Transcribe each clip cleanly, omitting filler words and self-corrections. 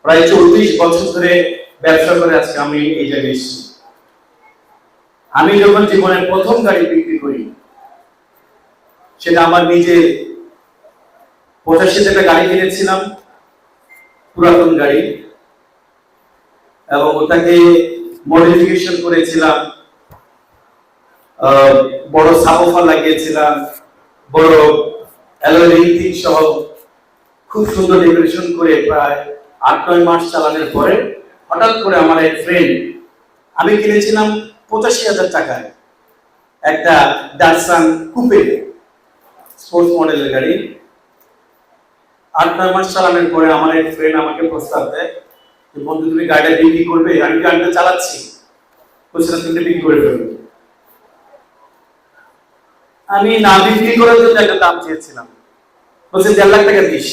প্রায় 34 বছর ধরে ব্যবসা করে আজকে আমি এই জায়গায় এসেছি। আমি যখন জীবনের প্রথম গাড়ি বিক্রি করি, সেটা আমার নিজে 85 টাকা গাড়ি কিনেছিলাম, পুরাতন গাড়ি, এবং ওটাকে মডিফিকেশন করেছিলাম, বড় সাবওয়ুফার লাগিয়েছিলাম, বড় অ্যালয় রিং সহ খুব সুন্দর ডেকোরেশন করে প্রায় 8-9 মাস চালানোর পরে হঠাৎ করে আমার এক ফ্রেন্ড, আমি কিনেছিলাম 85,000 টাকায় একটা ডাটসান কুপে স্পোর্টস মডেলের গাড়ি। 8-9 মাস চালানোর পরে আমার এক ফ্রেন্ড আমাকে প্রস্তাব দেয়, বন্ধু তুমি গাড়িটা বিক্রি করবে? আমি গাড়িটা চালাচ্ছি, বলছিলাম তুমি বিক্রি করে ফেলবে। আমি না বিক্রি করার জন্য একটা দাম চেয়েছিলাম, বলছে 1.5 লাখ টাকা দিস।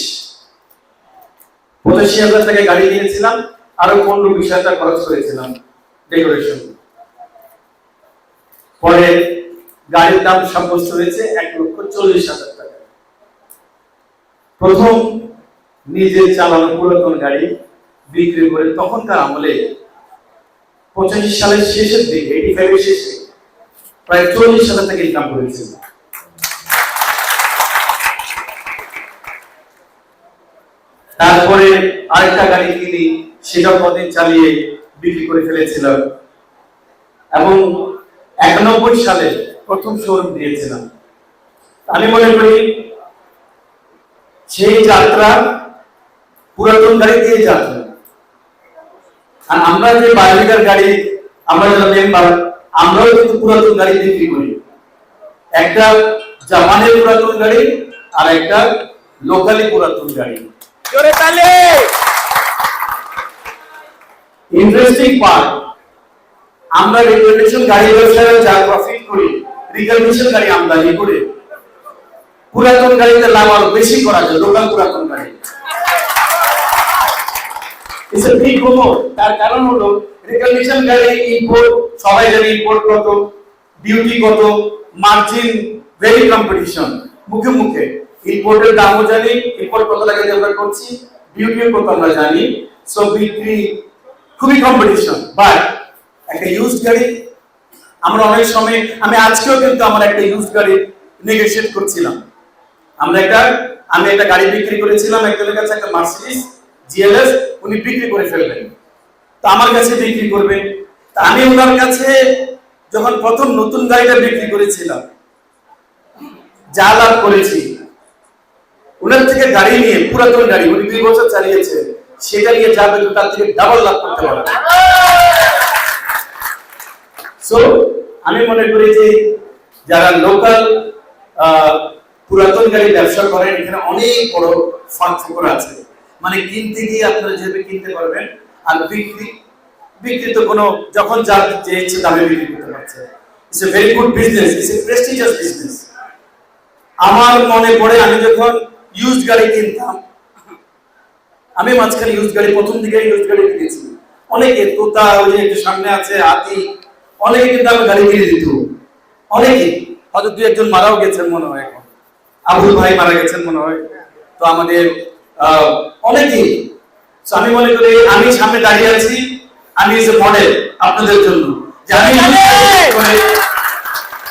85,000 টাকা গাড়ি কিনেছিলাম, আরো 15-20 হাজার খরচ করেছিলাম ডেকোরেশন। পরে গাড়ির দাম সাব্যস্ত হয়েছে 1,40,000 টাকা। প্রথম নিজে চালানো পুরাতন গাড়ি বিক্রি করে তখনকার আমলে 85 সালের শেষের দিকে, 85 এর শেষে প্রায় 40,000 টাকা ইনকাম করেছিল। তারপরে আরেকটা গাড়ি কিনি, সেটা কদিন চালিয়ে বিক্রি করে ফেলেছিলাম, এবং 91 সালে প্রথম শোরুম দিয়েছিলাম। আমি মনে করি সেই যাত্রা পুরাতন গাড়ি দিয়ে যাত্রা। আর আমরা যে বায়োলিকার গাড়ি, আমরা যারা মেম্বার, আমরাও কিন্তু পুরাতন গাড়ি বিক্রি করি। একটা জাপানের পুরাতন গাড়ি আর একটা লোকালি পুরাতন গাড়ি। ইন্টারেস্টিং পার্ট, আমরা রিকন্ডিশন গাড়ি ব্যবসায় যা প্রফিট করি, রিকন্ডিশন গাড়ি আমদানি করে পুরাতন গাড়িতে লাভ আরো বেশি করা যায়। লোকাল পুরাতন গাড়ি ইটস এ বিগ প্রমোট। তার কারণ হলো রিকন্ডিশন গাড়ি ইম্পোর্ট, সবাই জানে ইম্পোর্ট কত, ডিউটি কত, মার্জিন ভেরি কম্পিটিশন, মুখে মুখে ইম্পোর্টের দামও জানি, ইম্পোর্ট কত টাকা দিয়ে আমরা করছি, ডিউটিও কত আমরা জানি। সো বিক্রি খুবই কম্পিটিশন। বাট একটা ইউজড গাড়ি আমরা অনেক সময়, আমি আজকেও কিন্তু আমার একটা ইউজড গাড়ি নেগোশিয়েট করছিলাম। আমি একটা গাড়ি বিক্রি করেছিলাম একজনের কাছে, একটা মার্সিডিজ জিএলএস, উনি বিক্রি করে ফেলবেন, তো আমার কাছে বিক্রি করবে। তা আমি ওনার কাছে যখন প্রথম নতুন গাড়িটা বিক্রি করেছিলাম, যা লাভ করেছি, ওনার থেকে গাড়ি নিয়ে, পুরাতন গাড়ি উনি 2 বছর চালিয়েছে, সেটা নিয়ে যাবে তো তার থেকে ডাবল লাভ করতে পারবে। সো আমি মনে করি যে যারা লোকাল পুরাতন গাড়ি ব্যবসা করেন, এখানে অনেক বড় ফাঁক আছে। মানে কিনতে গিয়ে আপনারা যেভাবে কিনতে পারবেন, আর বিক্রি তো কোনো, যখন যার যে ইচ্ছে দামে বিক্রি করতে পারছে। It's a very good business, it's a prestigious business. আমার মনে পড়ে আমি যখন ইউজড গাড়ি কিনতাম, আমি মাঝখানে ইউজড গাড়ি, প্রথম দিকে ইউজড গাড়ি কিনেছি। অনেকে তোতা, ওই যে একটু সামনে আছে হাতি, অনেকে কিন্তু আমি গাড়ি কিনে দিত। অনেকে, হয়তো 2-1 মারাও গেছেন মনে হয়, এখন আবুল ভাই মারা গেছেন মনে হয়। তো আমাদের অনেকেই, আমি মনে করি আমি সামনে দাঁড়িয়ে আছি, আমি এসে মডেল আপনাদের জন্য, যে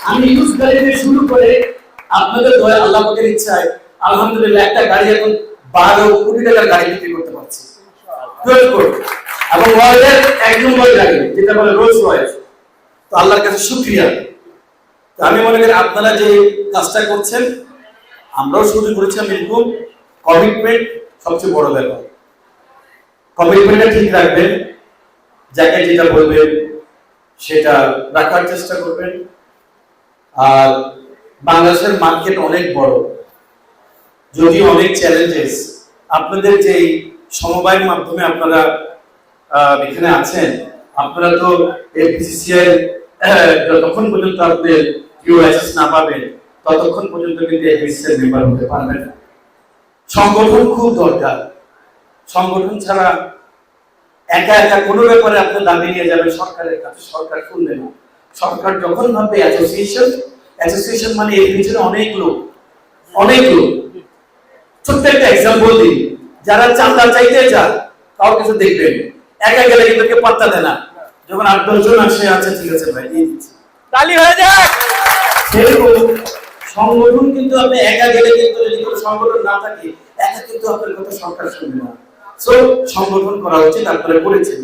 আমি ইউজ গাড়ি থেকে শুরু করে আপনাদের দয়া, আল্লাহ পাকের ইচ্ছায় আলহামদুলিল্লাহ একটা গাড়ি এখন 12 কোটি টাকার গাড়ি বিক্রি করতে পারছি। 12 কোটি, এবং ওয়ার্ল্ডের 1 নম্বর গাড়ি, যেটা বলে রোলস রয়েস। তো আল্লাহর কাছে শুকরিয়া। তো আমি মনে করি আপনারা যে কাজটা করছেন, আমরাও শুরু করেছিলাম এরকম। কমিটমেন্ট সবচেয়ে বড় ব্যাপার। কমিটমেন্টটা ঠিক রাখবেন, যাকে যেটা বলবেন সেটা রাখার চেষ্টা করবেন। আর বাংলাদেশের মার্কেট অনেক বড়, যদিও অনেক চ্যালেঞ্জেস। আপনাদের যে সমবায়ের মাধ্যমে আপনারা এখানে আছেন, আপনারা তো এফবিসিসিআই যতক্ষণ পর্যন্ত আপনাদের ইউএসএস না পাবেন, ততক্ষণ পর্যন্ত কিন্তু এফবিসিসিআই মেম্বার হতে পারবেন না। সংগঠন খুব দরকার। সংগঠন ছাড়া একা একা কোনো ব্যাপারে আপনি দাবি নিয়ে যাবেন সরকারের কাছে, সরকার শুনবে না। সরকার যখন ভাববে অ্যাসোসিয়েশন মানে এর পিছনে অনেক লোক। ছোট্ট একটা এক্সাম্পল দিই, যারা চাঁদা চাইতে যায়, তাও কিছু দেখবেন, একা গেলে কিন্তু কেউ পাত্তা দেয় না, যখন 8-10 জন আসে আচ্ছা ঠিক আছে ভাই দিয়ে দিচ্ছি, তালি হয়ে যাক। সেরকম সংগঠন কিন্তু আপনি একা গেলে কিন্তু যদি কোনো সংগঠন না থাকে একা কিন্তু আপনার কথা সরকার শুনবে না। সো সংগঠন করা উচিত, আপনারা করেছেন।